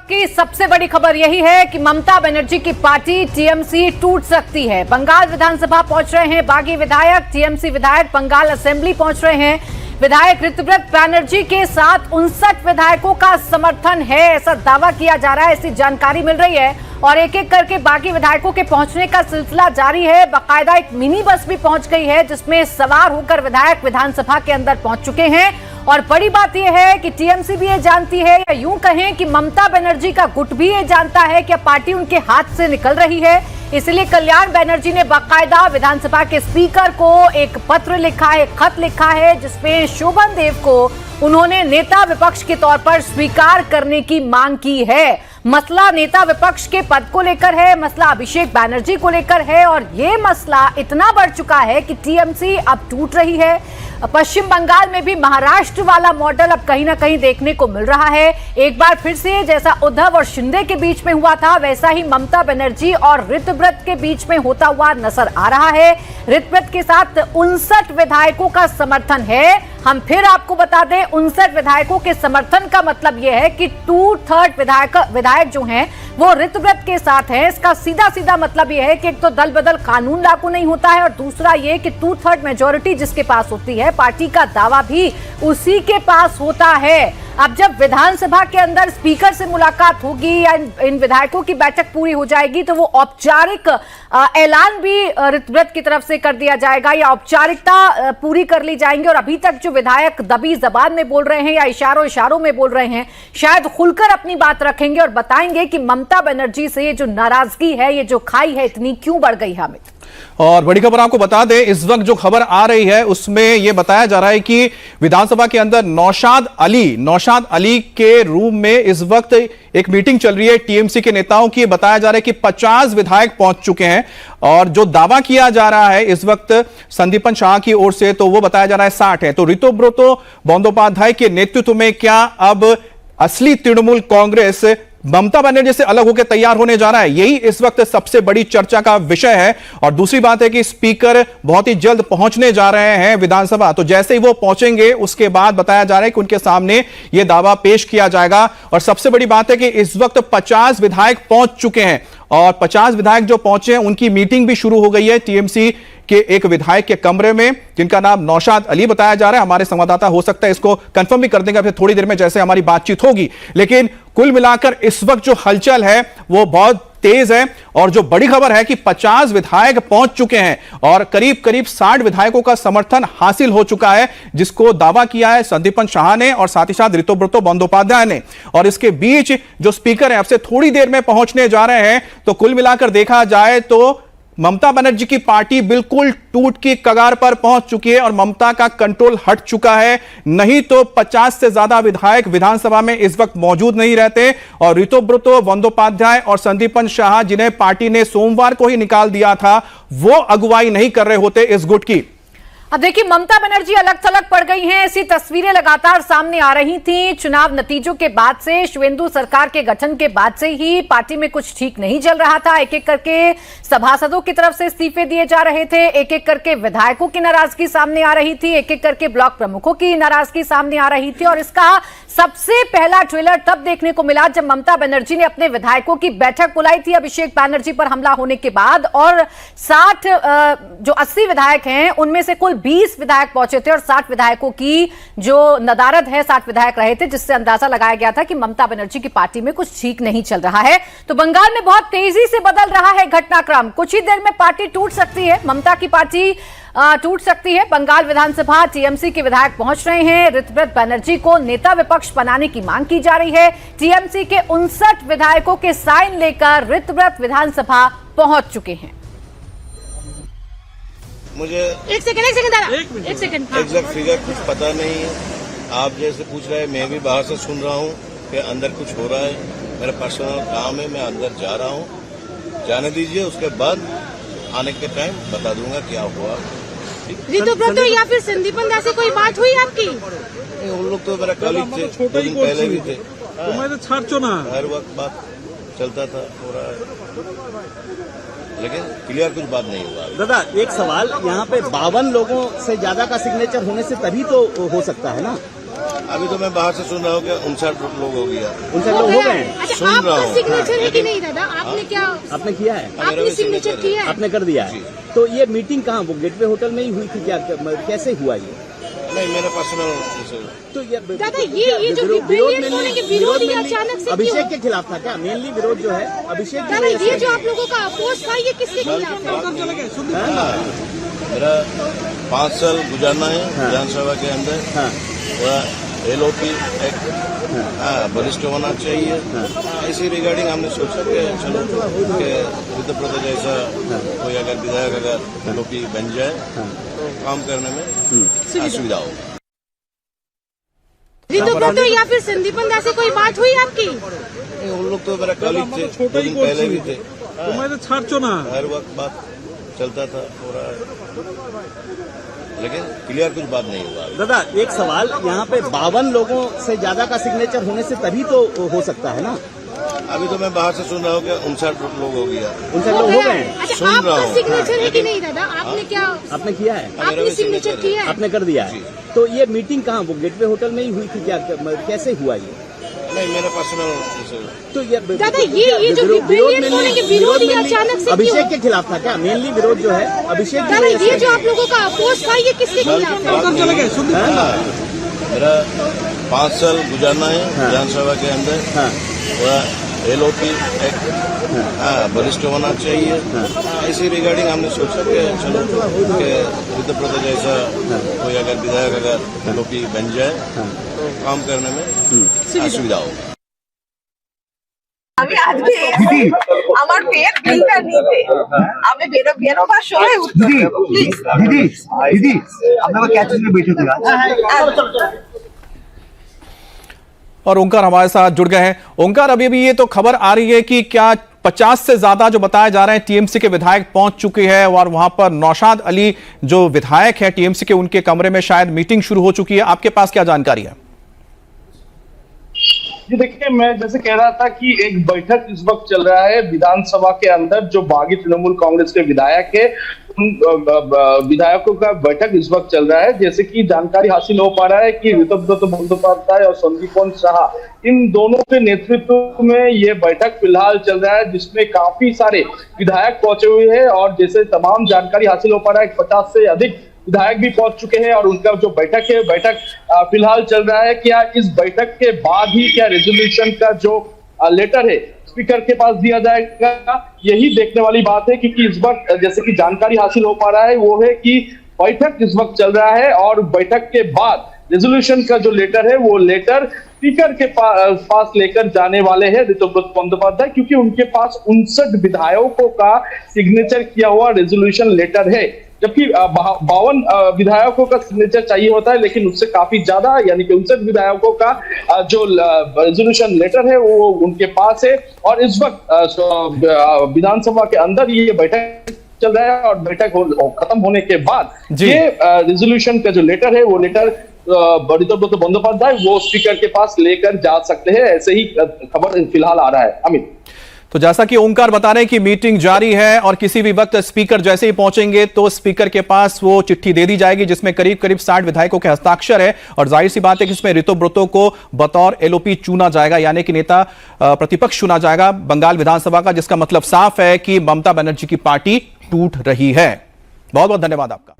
की सबसे बड़ी खबर यही है कि ममता बनर्जी की पार्टी टीएमसी टूट सकती है। बंगाल विधानसभा पहुंच रहे हैं बागी विधायक, टीएमसी विधायक बंगाल असेंबली पहुंच रहे हैं। विधायक ऋतव्रत बनर्जी के साथ 59 विधायकों का समर्थन है, ऐसा दावा किया जा रहा है, ऐसी जानकारी मिल रही है। और एक एक करके बाकी विधायकों के पहुंचने का सिलसिला जारी है। बाकायदा एक मिनी बस भी पहुंच गई है जिसमें सवार होकर विधायक विधानसभा के अंदर पहुंच चुके हैं। और बड़ी बात यह है कि टीएमसी भी ये जानती है, या यूं कहें कि ममता बनर्जी का गुट भी ये जानता है कि पार्टी उनके हाथ से निकल रही है। इसलिए कल्याण बनर्जी ने बाकायदा विधानसभा के स्पीकर को एक पत्र लिखा है, खत लिखा है, जिसमें शोभन देव को उन्होंने नेता विपक्ष के तौर पर स्वीकार करने की मांग की है। मसला नेता विपक्ष के पद को लेकर है, मसला अभिषेक बनर्जी को लेकर है, और ये मसला इतना बढ़ चुका है कि टीएमसी अब टूट रही है। पश्चिम बंगाल में भी महाराष्ट्र वाला मॉडल अब कहीं ना कहीं देखने को मिल रहा है। एक बार फिर से जैसा उद्धव और शिंदे के बीच में हुआ था, वैसा ही ममता बनर्जी और ऋतव्रत के बीच में होता हुआ नजर आ रहा है। ऋतव्रत के साथ 59 विधायकों का समर्थन है। हम फिर आपको बता दें, 59 विधायकों के समर्थन का मतलब यह है कि 2/3 विधायक जो हैं वो ऋतव्रत के साथ हैं। इसका सीधा सीधा मतलब यह है कि एक तो दल बदल कानून लागू नहीं होता है, और दूसरा ये कि 2/3 मेजोरिटी जिसके पास होती है, पार्टी का दावा भी उसी के पास होता है। अब जब विधानसभा के अंदर स्पीकर से मुलाकात होगी या इन विधायकों की बैठक पूरी हो जाएगी, तो वो औपचारिक ऐलान भी ऋतव्रत की तरफ से कर दिया जाएगा, या औपचारिकता पूरी कर ली जाएंगी। और अभी तक जो विधायक दबी जबान में बोल रहे हैं या इशारों में बोल रहे हैं, शायद खुलकर अपनी बात रखेंगे और बताएंगे कि ममता बनर्जी से ये जो नाराजगी है, ये जो खाई है, इतनी क्यों बढ़ गई है। और बड़ी खबर आपको बता दें, इस वक्त जो खबर आ रही है उसमें यह बताया जा रहा है कि विधानसभा के अंदर नौशाद अली के रूम में इस वक्त एक मीटिंग चल रही है टीएमसी के नेताओं की। बताया जा रहा है कि 50 विधायक पहुंच चुके हैं, और जो दावा किया जा रहा है इस वक्त संदीपन शाह की ओर से, तो वो बताया जा रहा है 60 है। तो ऋतव्रत बंदोपाध्याय के नेतृत्व में क्या अब असली तृणमूल कांग्रेस ममता बनर्जी से अलग होकर तैयार होने जा रहा है? यही इस वक्त सबसे बड़ी चर्चा का विषय है। और दूसरी बात है कि स्पीकर बहुत ही जल्द पहुंचने जा रहे हैं विधानसभा, तो जैसे ही वो पहुंचेंगे उसके बाद बताया जा रहा है कि उनके सामने यह दावा पेश किया जाएगा। और सबसे बड़ी बात है कि इस वक्त 50 विधायक पहुंच चुके हैं, और 50 विधायक जो पहुंचे हैं उनकी मीटिंग भी शुरू हो गई है टीएमसी के एक विधायक के कमरे में, जिनका नाम नौशाद अली बताया जा रहा है। हमारे संवाददाता हो सकता है इसको कंफर्म भी कर देंगे फिर थोड़ी देर में जैसे हमारी बातचीत होगी। लेकिन कुल मिलाकर इस वक्त जो हलचल है वो बहुत तेज है, और जो बड़ी खबर है कि 50 विधायक पहुंच चुके हैं और करीब 60 विधायकों का समर्थन हासिल हो चुका है, जिसको दावा किया है संदीपन शाह ने और साथ ही साथ ऋतव्रत बंदोपाध्याय ने। और इसके बीच जो स्पीकर है अब से थोड़ी देर में पहुंचने जा रहे हैं। तो कुल मिलाकर देखा जाए तो ममता बनर्जी की पार्टी बिल्कुल टूट की कगार पर पहुंच चुकी है और ममता का कंट्रोल हट चुका है। नहीं तो 50 से ज्यादा विधायक विधानसभा में इस वक्त मौजूद नहीं रहते, और ऋतव्रत बंदोपाध्याय और संदीपन शाह, जिन्हें पार्टी ने सोमवार को ही निकाल दिया था, वो अगुवाई नहीं कर रहे होते इस गुट की। अब देखिए, ममता बनर्जी अलग थलग पड़ गई हैं, ऐसी तस्वीरें लगातार सामने आ रही थीं। चुनाव नतीजों के बाद से, शुवेंदु सरकार के गठन के बाद से ही पार्टी में कुछ ठीक नहीं चल रहा था। एक एक करके सभासदों की तरफ से इस्तीफे दिए जा रहे थे, एक एक करके विधायकों की नाराजगी सामने आ रही थी, एक एक करके ब्लॉक प्रमुखों की नाराजगी सामने आ रही थी। और इसका सबसे पहला ट्रेलर तब देखने को मिला जब ममता बनर्जी ने अपने विधायकों की बैठक बुलाई थी अभिषेक बनर्जी पर हमला होने के बाद। और 80 विधायक हैं, उनमें से कुल 20 विधायक पहुंचे थे, और 60 विधायकों की जो नदारद है 60 विधायक रहे थे, जिससे अंदाजा लगाया गया था कि ममता बनर्जी की पार्टी में कुछ ठीक नहीं चल रहा है। तो बंगाल में बहुत तेजी से बदल रहा है घटनाक्रम। कुछ ही देर में पार्टी टूट सकती है, ममता की पार्टी टूट सकती है। बंगाल विधानसभा टीएमसी के विधायक पहुंच रहे हैं। ऋतव्रत बनर्जी को नेता विपक्ष बनाने की मांग की जा रही है। टीएमसी के 59 विधायकों के साइन लेकर ऋतव्रत विधानसभा पहुंच चुके हैं। मुझे एक सेकंड एग्जैक्ट फिगर कुछ पता नहीं है। आप जैसे पूछ रहे हैं, मैं भी बाहर से सुन रहा हूँ कि अंदर कुछ हो रहा है। मेरा पर्सनल काम है, मैं अंदर जा रहा हूँ, जाने दीजिए, उसके बाद आने के टाइम बता दूंगा क्या हुआ। ऋतव्रत या फिर संदीपन दास से कोई बात हुई आपकी? उन लोग तो मेरा कलीग थे, 2 दिन पहले भी थे। हर वक्त बात चलता था, हो रहा है, लेकिन क्लियर कुछ बात नहीं हुआ। दादा, एक सवाल, यहाँ पे 52 लोगों से ज्यादा का सिग्नेचर होने से तभी तो हो सकता है ना? अभी तो मैं बाहर से सुन रहा हूँ कि 59 लोग हो गया। 59 लोग हो गए हैं। अच्छा, सुन रहा आपका हूँ। सिग्नेचर है कि नहीं दादा? आपने क्या आपने किया है? मेरा आपने भी सिग्नेचर signature किया है? आपने कर दिया है। तो ये मीटिंग कहाँ, वो गेटवे होटल में ही हुई थी क्या, कैसे हुआ ये? नहीं, मेरा पर्सनल। तो ये दादा ये जो rebellion होने के विरोध ये अचानक से अभिषेक क्यों? के खिलाफ था क्या? मेनली विरोध जो है अभिषेक की दादा वजह ये से। जो आप लोगों का अपोज था ये किसके खिलाफ था? मेरा 5 साल गुजारना है विधानसभा के अंदर। हाँ। पूरा LOP एक्ट बलिष्ठ होना चाहिए। इसी रिगार्डिंग हमने सोचा कि चलो कि ऋतुव्रत जैसा कोई अगर विधायक अगर LOP बन जाए तो काम करने में असुविधा हो। ऋतुव्रत या फिर संदीपन दास से कोई बात हुई आपकी? उन लोग तो मेरा कॉलीग थे, 2 दिन पहले भी थे। हर वक्त बात चलता था पूरा, लेकिन क्लियर कुछ बात नहीं हुआ। दादा एक सवाल, यहाँ पे 52 लोगों से ज्यादा का सिग्नेचर होने से तभी तो हो सकता है ना? अभी तो मैं बाहर से सुन रहा हूँ कि 59 लोग हो गया। 59 लोग हो गए हैं। अच्छा, सुन रहा आपका हूँ। सिग्नेचर है कि नहीं दादा? आपने क्या आपने किया है? मेरा आपने भी सिग्नेचर signature किया है? आपने कर दिया है। तो ये मीटिंग कहाँ, वो गेटवे होटल में ही हुई थी क्या, कैसे हुआ ये? नहीं, मेरा पर्सनल। तो ये दादा ये जो rebellion होने के विरोध ये अचानक से अभिषेक क्यों? के खिलाफ था क्या? मेनली विरोध जो है अभिषेक की दादा वजह ये से। जो आप लोगों का अपोज था ये किसके खिलाफ था? मेरा 5 साल गुजारना है विधानसभा के अंदर। हाँ। पूरा LOP एक्ट बलिष्ठ होना चाहिए। इसी रिगार्डिंग हमने सोचा कि चलो कि ऋतुव्रत जैसा कोई अगर विधायक अगर LOP बन जाए तो काम करने में असुविधा हो। আমি আজকে এসেছি আমার পেট বিলটা নিতে, আমি বেরোবার সময় উত্তর দেবো প্লিজ। दीदी আপনারা कैच में बैठे थे। और ओंकार हमारे साथ जुड़ गए हैं। ओंकार, अभी ये तो खबर आ रही है कि क्या 50 से ज्यादा जो बताए जा रहे हैं टीएमसी के विधायक पहुंच चुके हैं और वहां पर नौशाद अली जो विधायक है टीएमसी के, उनके कमरे में शायद मीटिंग शुरू हो चुकी है। आपके पास क्या जानकारी है? जी देखिए, मैं जैसे कह रहा था कि एक बैठक इस वक्त चल रहा है विधानसभा के अंदर। जो बागी तृणमूल कांग्रेस के विधायक है उन विधायकों का बैठक इस वक्त चल रहा है। जैसे कि जानकारी हासिल हो पा रहा है कि ऋतुव्रत बंदोपाध्याय और संदीपन शाह इन दोनों के नेतृत्व में ये बैठक फिलहाल चल रहा है, जिसमें काफी सारे विधायक पहुंचे हुए हैं। और जैसे तमाम जानकारी हासिल हो पा रहा है 50 से अधिक विधायक भी पहुंच चुके हैं और उनका जो बैठक है बैठक फिलहाल चल रहा है। क्या इस बैठक के बाद ही क्या रेजोल्यूशन का जो लेटर है स्पीकर के पास दिया जाएगा, यही देखने वाली बात है। क्योंकि इस वक्त जैसे कि जानकारी हासिल हो पा रहा है वो है कि बैठक इस वक्त चल रहा है और बैठक के बाद रेजोल्यूशन का जो लेटर है वो लेटर स्पीकर के पास लेकर जाने वाले हैं ऋतुव्रत बंदोपाध्याय, क्योंकि उनके पास 59 विधायकों का सिग्नेचर किया हुआ रेजोल्यूशन लेटर है। जबकि 52 विधायकों का सिग्नेचर चाहिए होता है, लेकिन उससे काफी ज्यादा यानी कि 59 विधायकों का जो रेजोल्यूशन लेटर है वो उनके पास है। और इस वक्त विधानसभा के अंदर ये बैठक चल रहा है और बैठक खत्म होने के बाद ये रेजोल्यूशन का जो लेटर है वो लेटर ऋतुव्रत बंदोपाध्याय वो स्पीकर के पास लेकर जा सकते हैं। ऐसे ही खबर फिलहाल आ रहा है। अमित, तो जैसा कि ओंकार बता रहे हैं कि मीटिंग जारी है और किसी भी वक्त स्पीकर जैसे ही पहुंचेंगे तो स्पीकर के पास वो चिट्ठी दे दी जाएगी जिसमें करीब करीब 60 विधायकों के हस्ताक्षर है। और जाहिर सी बात है कि इसमें ऋतुव्रतों को बतौर LOP चुना जाएगा, यानी कि नेता प्रतिपक्ष चुना जाएगा बंगाल विधानसभा का, जिसका मतलब साफ है कि ममता बनर्जी की पार्टी टूट रही है। बहुत बहुत धन्यवाद आपका।